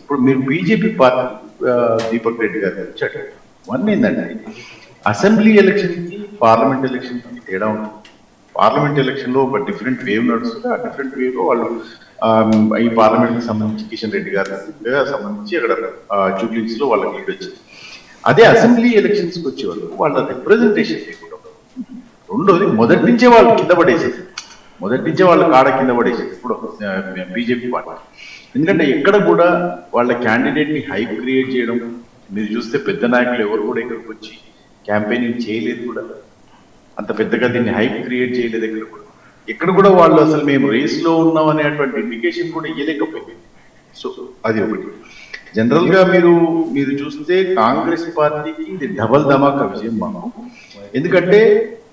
ఇప్పుడు మీరు BJP party Deepak Reddy గారు వచ్చాడు. వన్ ఏంటంటే అసెంబ్లీ ఎలక్షన్ కి పార్లమెంట్ ఎలక్షన్ కి తేడా ఉంటుంది. పార్లమెంట్ ఎలక్షన్ లో ఒక డిఫరెంట్ వేవ్ నడుస్తుంది. ఆ డిఫరెంట్ వేవ్ లో వాళ్ళు ఈ పార్లమెంట్ కి సంబంధించి కిషన్ రెడ్డి గారు సంబంధించి అక్కడ జూబ్లీస్ లో వాళ్ళకి లీడ్ వచ్చింది. అదే అసెంబ్లీ ఎలక్షన్స్ కి వచ్చేవాళ్ళు వాళ్ళ రిప్రజెంటేషన్ లేకుండా. రెండోది మొదటి నుంచే వాళ్ళు కింద పడేసేది, మొదటి నుంచే వాళ్ళ కాడ కింద పడేసేది ఇప్పుడు బీజేపీ పార్టీ. ఎందుకంటే ఎక్కడ కూడా వాళ్ళ క్యాండిడేట్ ని హైప్ క్రియేట్ చేయడం, మీరు చూస్తే పెద్ద నాయకులు ఎవరు కూడా ఇక్కడికి వచ్చి క్యాంపెయినింగ్ చేయలేదు కూడా, అంత పెద్దగా దీన్ని హైప్ క్రియేట్ చేయలేదు ఎక్కడ కూడా వాళ్ళు అసలు మేము రేస్ లో ఉన్నాం అనేటువంటి ఇండికేషన్ కూడా ఇవ్వలేకపోయింది. సో అది ఒకటి. జనరల్ గా మీరు చూస్తే కాంగ్రెస్ పార్టీకి ఇది డబల్ ధమాకా విజయం మాకు. ఎందుకంటే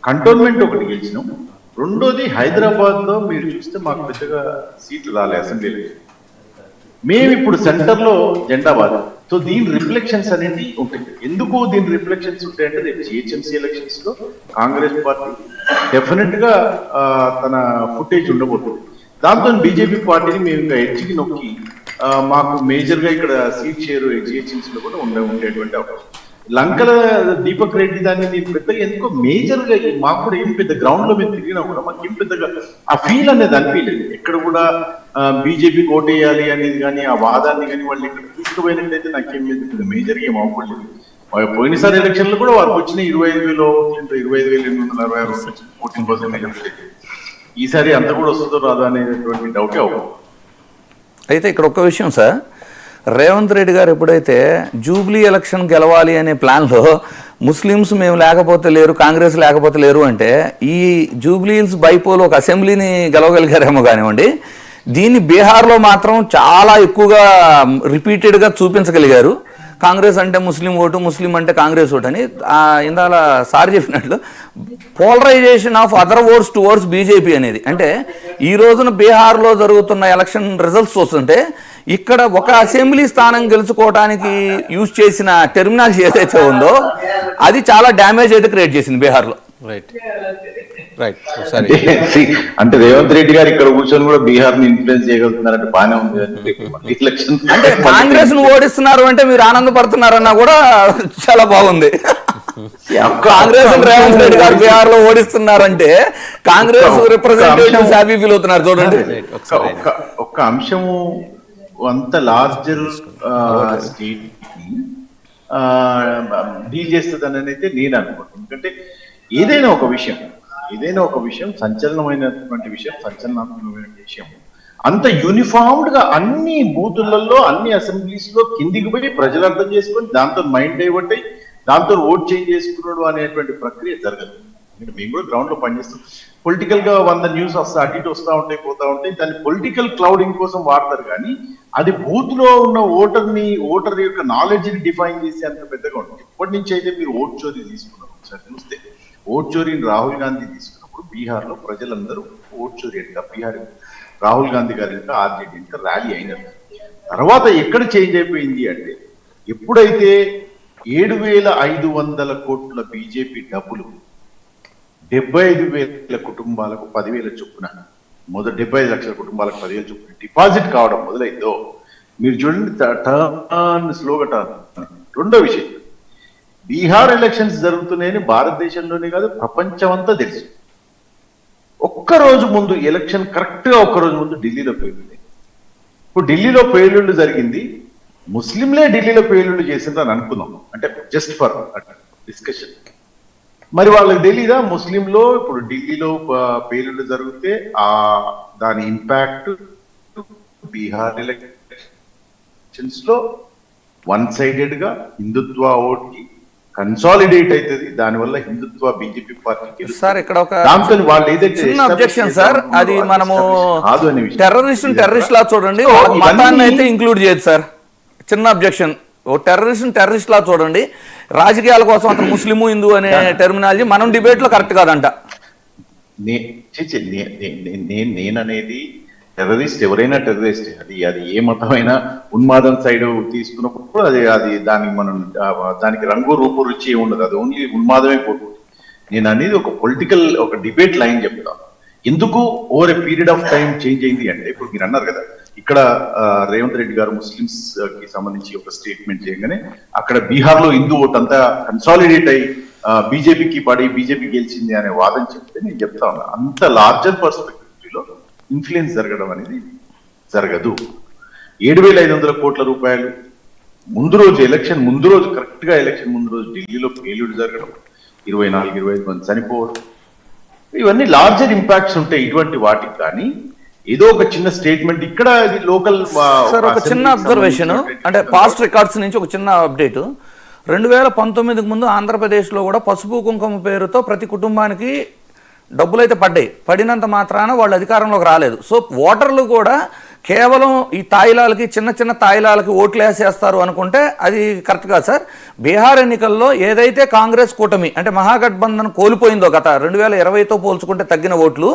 కంటోన్మెంట్ ఒకటి గెలిచినాం, రెండోది హైదరాబాద్ లో మీరు చూస్తే మాకు పెద్దగా సీట్లు రాలే అసెంబ్లీలో. మేము ఇప్పుడు సెంటర్ లో జెండా బాధ. సో దీని రిఫ్లెక్షన్స్ అనేది ఉంటాయి. ఎందుకు దీని రిఫ్లెక్షన్స్ ఉంటాయంటే రేపు జిహెచ్ఎంసీ ఎలక్షన్స్ లో కాంగ్రెస్ పార్టీ డెఫినెట్ గా తన ఫుటేజ్ ఉండబోతుంది. దాంతో బీజేపీ పార్టీని మేము ఇంకా ఎడ్జికి నొక్కి మాకు మేజర్ గా ఇక్కడ సీట్ షేర్ జిహెచ్ఎంసీ లో కూడా ఉండేటువంటి అవకాశం. లంకల దీపక్ రెడ్డి దాన్ని పెద్దగా ఎందుకో మేజర్ గా మాకు కూడా ఏం పెద్ద గ్రౌండ్ లో మేము తిరిగినా కూడా మాకు ఏం పెద్దగా ఆ ఫీల్ అనేది అనిపించలేదు. ఎక్కడ కూడా బీజేపీ ఓటేయాలి అనేది కానీ ఆ వాదాన్ని కానీ వాళ్ళు ఇక్కడ తీసుకుపోయినట్లయితే నాకేం లేదు, మేజర్ గా ఏం అవ్వకూడదు. పోయినసారి ఎలక్షన్ లో కూడా వారికి వచ్చిన 25,866 14%. ఈసారి అంత కూడా వస్తుందో రాదా అనేటువంటి డౌటే అవ్వదు. అయితే ఇక్కడ ఒక్క విషయం సార్, రేవంత్ రెడ్డి గారు ఎప్పుడైతే జూబ్లీ ఎలక్షన్ గెలవాలి అనే ప్లాన్లో ముస్లిమ్స్ మేము లేకపోతే లేరు, కాంగ్రెస్ లేకపోతే లేరు అంటే ఈ జూబ్లీ హిల్స్ బైపోల్ ఒక అసెంబ్లీని గెలవగలిగారేమో కానివ్వండి, దీన్ని బీహార్లో మాత్రం చాలా ఎక్కువగా రిపీటెడ్గా చూపించగలిగారు. కాంగ్రెస్ అంటే ముస్లిం ఓటు, ముస్లిం అంటే కాంగ్రెస్ ఓటు అని. ఇందాల సార్ చెప్పినట్లు polarisation of other votes towards BJP అనేది, అంటే ఈ రోజున బీహార్లో జరుగుతున్న ఎలక్షన్ రిజల్ట్స్ చూస్తుంటే ఇక్కడ ఒక అసెంబ్లీ స్థానం గెలుచుకోవడానికి యూజ్ చేసిన టెర్మినాలజీ ఏదైతే ఉందో అది చాలా డ్యామేజ్ అయితే క్రియేట్ చేసింది బీహార్లో. రైట్ రైట్ సరే. అంటే రేవంత్ రెడ్డి గారు ఇక్కడ కూర్చొని కూడా బీహార్ ని ఇన్ఫ్లుయెన్స్ చేయగలుగుతున్నారంటే బాగానే ఉంది. అంటే కాంగ్రెస్ ను ఓడిస్తున్నారు అంటే మీరు ఆనందపడుతున్నారన్నా కూడా చాలా బాగుంది. కాంగ్రెస్ రేవంత్ రెడ్డి గారు బీహార్ లో ఓడిస్తున్నారంటే కాంగ్రెస్ రిప్రజెంటేటివ్స్ హ్యాపీ ఫీల్ అవుతున్నారు. చూడండి, ఒక్క అంశము అంత లార్జర్ స్టేట్ డీల్ చేస్తుందని అయితే నేను అనుకుంటున్నాను. ఎందుకంటే ఏదైనా ఒక విషయం సంచలనమైనటువంటి విషయం అంత యూనిఫామ్డ్ గా అన్ని బూతులలో అన్ని అసెంబ్లీస్ లో కిందికి పోయి ప్రజలు అర్థం చేసుకొని దాంతో మైండ్ డైవర్ట్ అయ్యి దాంతో ఓట్ చేంజ్ చేసుకున్నాడు అనేటువంటి ప్రక్రియ జరగదు. మేము కూడా గ్రౌండ్ లో పనిచేస్తాం. పొలిటికల్ గా 100 న్యూస్ వస్తా అటు ఇటు వస్తూ ఉంటాయి. దాన్ని పొలిటికల్ క్లౌడింగ్ కోసం వాడతారు. కానీ అది బూత్ లో ఉన్న ఓటర్ యొక్క నాలెడ్జ్ ని డిఫైన్ చేసి అంత పెద్దగా ఉంటుంది. ఇప్పటి నుంచి అయితే మీరు ఓట్ చోరీ తీసుకున్నారు. ఒకసారి చూస్తే ఓట్ చోరీని రాహుల్ గాంధీ తీసుకున్నప్పుడు బీహార్ లో ప్రజలందరూ ఓట్ చోరీ అంట బీహార్ రాహుల్ గాంధీ గారి యొక్క ఆర్జేడీ యొక్క ర్యాలీ అయినారు. తర్వాత ఎక్కడ చేంజ్ అయిపోయింది అంటే ఎప్పుడైతే 7,500 కోట్ల బీజేపీ డబ్బులు 75,000 కుటుంబాలకు 10,000 చొప్పున, మొదటి 75 లక్షల కుటుంబాలకు 10,000 చొప్పున డిపాజిట్ కావడం మొదలైందో మీరు చూడండి, స్లోగా టర్న్. రెండో విషయం, బీహార్ ఎలక్షన్స్ జరుగుతున్నాయని భారతదేశంలోనే కాదు ప్రపంచం అంతా తెలుసు. ఒక్కరోజు ముందు ఎలక్షన్ కరెక్ట్ గా ఒక్కరోజు ముందు ఢిల్లీలో పేలుంది. ఇప్పుడు ఢిల్లీలో పేలుళ్ళు జరిగింది, ముస్లింలే ఢిల్లీలో పేలుళ్ళు చేసిందని అనుకుందాం, అంటే జస్ట్ ఫర్ డిస్కషన్. మరి వాళ్ళకి తెలీదా ముస్లింలో ఇప్పుడు ఢిల్లీలో పేలుళ్ళు జరిగితే దాని ఇంపాక్ట్ బీహార్ ఎలక్షన్స్ లో 1-sided గా హిందుత్వ ఓట్కి కన్సాలిడేట్ అవుతుంది. దానివల్ల హిందుత్వ బీజేపీ పార్టీకి సార్ ఇక్కడ ఒక చిన్న అబ్జెక్షన్ సార్, అది మనము టెర్రరిస్ట్ లా చూడండి, మతాన్ని అయితే ఇంక్లూడ్ చేయదు సార్. చిన్న అబ్జెక్షన్, ఓ టెర్రరిస్ట్ లా చూడండి, రాజకీయాల కోసం అతను ముస్లిము హిందూ అనే టెర్మినాలజీ మనం డిబేట్ లో కరెక్ట్ కాదంట. నేననేది టెర్రరిస్ట్ ఎవరైనా టెర్రరిస్ట్, అది ఏ మతమైనా ఉన్మాదం సైడ్ తీసుకున్నప్పుడు అది దానికి రంగు రూపు రుచి ఉండదు, అది ఓన్లీ ఉన్మాదమే కోరుకుంటుంది. నేను అనేది ఒక పొలిటికల్ ఒక డిబేట్ లైన్ చెప్తాను. ఎందుకు over a period of time change అయింది అంటే ఇప్పుడు మీరు అన్నారు కదా ఇక్కడ రేవంత్ రెడ్డి గారు ముస్లిమ్స్ కి సంబంధించి ఒక స్టేట్మెంట్ చేయగానే అక్కడ బీహార్ లో హిందూ ఓట్ అంతా కన్సాలిడేట్ అయ్యి బీజేపీకి పడి బీజేపీ గెలిచింది అనే వాదన చెప్తే నేను చెప్తా ఉన్నా, అంత లార్జర్ పర్స్పెక్టివ్ లో ఇన్ఫ్లుయెన్స్ జరగడం అనేది జరగదు. 7,500 కోట్ల రూపాయలు ముందు రోజు ఎలక్షన్ ముందు రోజు కరెక్ట్ గా ఎలక్షన్ ముందు రోజు ఢిల్లీలో పేలుడు జరగడం, 24-25 మంది చనిపోవడం, ఇవన్నీ లార్జర్ ఇంపాక్ట్స్ ఉంటాయి ఇటువంటి వాటికి. కానీ ఏదో ఒక చిన్న స్టేట్మెంట్ ఇక్కడ ఇది లోకల్. సార్ ఒక చిన్న అబ్జర్వేషన్, అంటే పాస్ట్ రికార్డ్స్ నుంచి ఒక చిన్న అప్డేట్. 2019కి ముందు ఆంధ్రప్రదేశ్లో కూడా పసుపు కుంకుమ పేరుతో ప్రతి కుటుంబానికి డబ్బులు అయితే పడ్డాయి. పడినంత మాత్రాన వాళ్ళు అధికారంలోకి రాలేదు. సో ఓటర్లు కూడా కేవలం ఈ తాయిలాలకి చిన్న చిన్న తాయిలాలకి ఓట్లు వేసేస్తారు అనుకుంటే అది కరెక్ట్ కాదు సార్. బీహార్ ఎన్నికల్లో ఏదైతే కాంగ్రెస్ కూటమి అంటే మహాగఠబంధన్ కోల్పోయిందో గత 2020తో పోల్చుకుంటే తగ్గిన ఓట్లు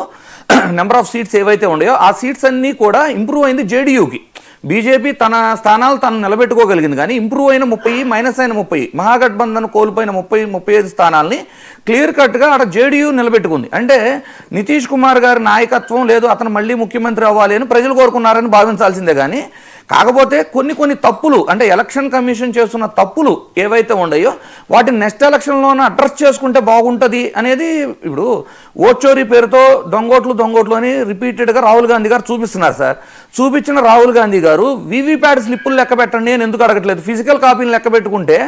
నెంబర్ ఆఫ్ సీట్స్ ఏవైతే ఉన్నాయో ఆ సీట్స్ అన్నీ కూడా ఇంప్రూవ్ అయింది జేడీయూకి. బీజేపీ తన స్థానాలు తను నిలబెట్టుకోగలిగింది, కానీ ఇంప్రూవ్ అయిన 30 మైనస్ అయిన 30 మహాగఠబంధన్ కోల్పోయిన 35 స్థానాల్ని క్లియర్ కట్గా అక్కడ జేడీయూ నిలబెట్టుకుంది. అంటే నితీష్ కుమార్ గారి నాయకత్వం లేదు, అతను మళ్ళీ ముఖ్యమంత్రి అవ్వాలి అని ప్రజలు కోరుకున్నారని భావించాల్సిందే. కానీ కాకపోతే కొన్ని తప్పులు అంటే ఎలక్షన్ కమిషన్ చేస్తున్న తప్పులు ఏవైతే ఉన్నాయో వాటిని నెక్స్ట్ ఎలక్షన్లోనే అడ్రస్ చేసుకుంటే బాగుంటుంది అనేది. ఇప్పుడు ఓట్చోరీ పేరుతో దొంగోట్లు అని రిపీటెడ్గా రాహుల్ గాంధీ గారు చూపిస్తున్నారు సార్. చూపించిన రాహుల్ గాంధీ గారు వీవీప్యాట్ స్లిప్పులు లెక్క పెట్టండి అని ఎందుకు అడగట్లేదు? ఫిజికల్ కాపీని లెక్క పెట్టుకుంటే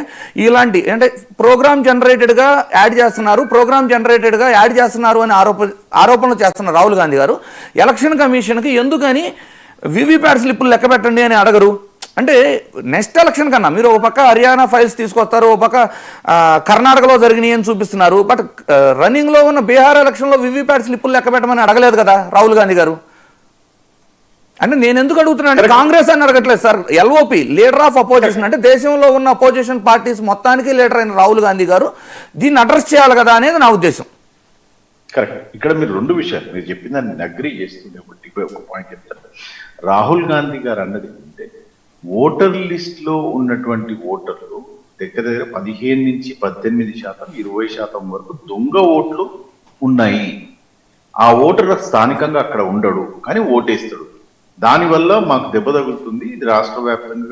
ఇలాంటి అంటే ప్రోగ్రామ్ జనరేటెడ్గా యాడ్ చేస్తున్నారు అని ఆరోపణలు చేస్తున్నారు రాహుల్ గాంధీ గారు. ఎలక్షన్ కమిషన్కి ఎందుకని వీవీప్యాట్ స్లిప్పులు లెక్క పెట్టండి అని అడగరు? అంటే నెక్స్ట్ ఎలక్షన్ కన్నా మీరు ఒక పక్క హర్యానా ఫైల్స్ తీసుకొస్తారు, ఒక పక్క కర్ణాటకలో జరిగినాయి అని చూపిస్తున్నారు. బట్ రన్నింగ్లో ఉన్న బీహార్ ఎలక్షన్లో వీవీప్యాట్ స్లిప్పులు లెక్క పెట్టమని అడగలేదు కదా రాహుల్ గాంధీ గారు. అంటే నేను ఎందుకు అడుగుతున్నా అంటే కాంగ్రెస్ అని అడగట్లేదు sir, LOP leader of opposition అంటే దేశంలో ఉన్న అపోజిషన్ పార్టీస్ మొత్తానికి లీడర్ అయిన రాహుల్ గాంధీ గారు దీన్ని అడ్రస్ చేయాలి కదా అనేది నా ఉద్దేశం. కరెక్ట్. ఇక్కడ మీరు రెండు విషయాలు మీరు చెప్పిన దాన్ని అగ్రీ చేస్తుంది. ఒక పాయింట్ చెప్తారు. రాహుల్ గాంధీ గారు అన్నది ఏంటంటే ఓటర్ లిస్ట్ లో ఉన్నటువంటి ఓటర్లు దగ్గర 15 నుంచి 18%, 20% వరకు దొంగ ఓట్లు ఉన్నాయి. ఆ ఓటర్ స్థానికంగా అక్కడ ఉండడు కానీ ఓటేస్తాడు. దానివల్ల మాకు దెబ్బ తగులుతుంది. ఇది రాష్ట్ర వ్యాప్తంగా